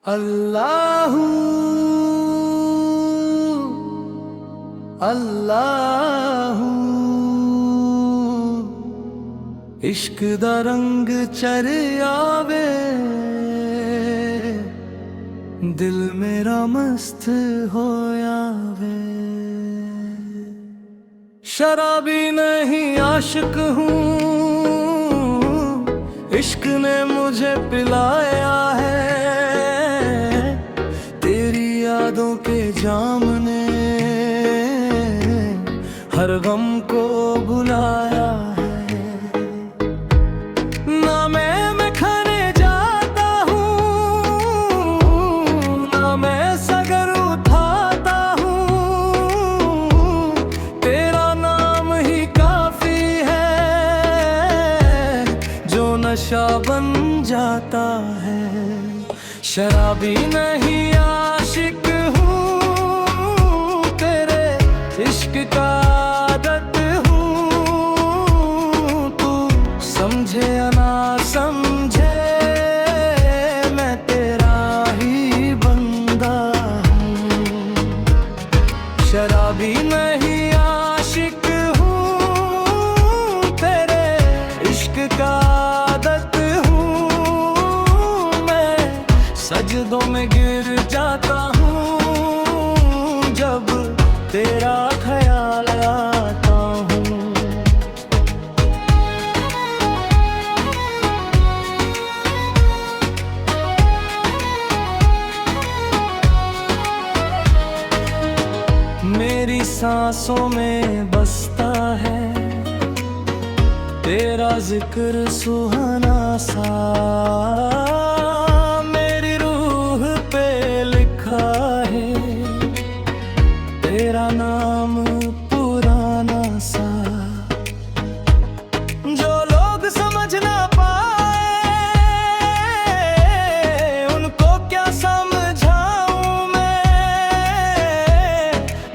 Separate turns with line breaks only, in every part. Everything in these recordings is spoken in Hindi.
अल्लाहू अल्लाहू इश्क दा रंग चढ़ आवे, दिल मेरा मस्त हो आवे। शराबी नहीं आशिक हूँ, इश्क ने मुझे पिलाया है। तेरी यादों के जाम ने हर गम को भुलाया है। ना मैं खाने जाता हूँ, ना मैं सगर उठाता हूँ। तेरा नाम ही काफी है जो नशा बन जाता है। शराबी नहीं आशिक हूँ, तेरे इश्क का आदत हूँ। तू समझे या ना समझे, मैं तेरा ही बंदा हूँ। शराबी नहीं आशिक हूँ, तेरे इश्क का आदत हूँ। मैं सजदों में गिर जाता हूँ जब तेरा ख्याल आता हूँ। मेरी सांसों में बसता है तेरा जिक्र सुहाना सा। मेरी रूह पे लिखा है तेरा नाम पुराना सा। जो लोग समझ ना पाए उनको क्या समझाऊं मैं।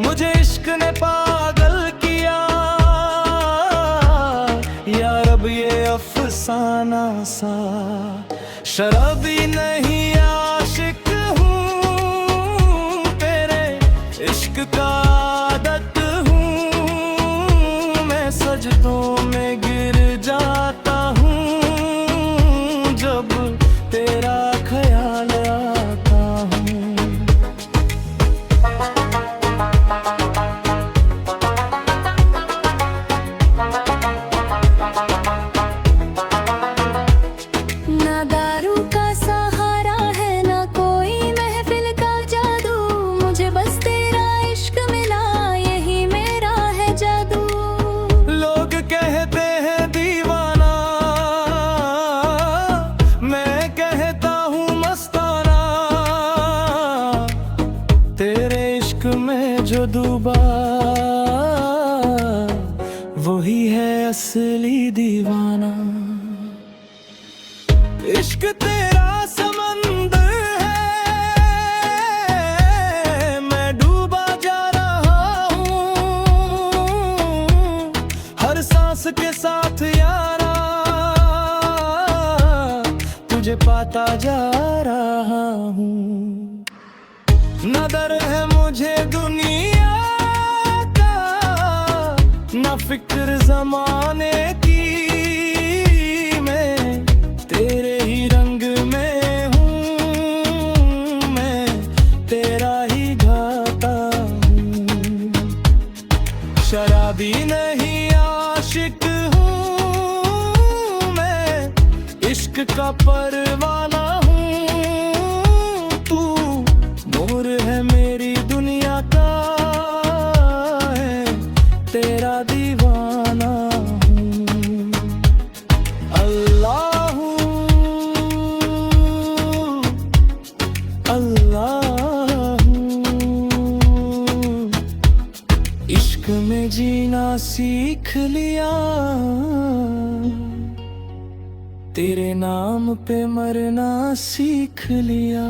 मुझे इश्क ने पागल किया यार, अब ये अफसाना सा। शराबी नहीं आशिक हूँ, तेरे इश्क का आदत हूँ। मैं सजदों में गिर जाता हूँ जब तेरा ख्याल आता हूँ।
ना दारू का सहारा है, ना कोई महफिल का जादू। मुझे बस तेरा इश्क मिला, यही मेरा है जादू।
लोग कहते हैं दीवाना, मैं कहता हूँ मस्ताना। तेरे इश्क में जो डूबा वही है असली दीवाना। इश्क तेरा समंदर है, मैं डूबा जा रहा हूँ। हर सांस के साथ यारा तुझे पाता जा रहा हूँ। न डर है मुझे दुनिया का, न फिक्र जमाने की। मैं तेरे ही रंग में हूँ, मैं तेरा ही गाता हूँ। शराबी नहीं आशिक हूँ, मैं इश्क का परवाना हूँ। तू नूर है मेरी दुनिया का, है तेरा दीवाना हूँ। अल्लाहू अल्लाहू इश्क में जीना सीख लिया, तेरे नाम पे मरना सीख लिया।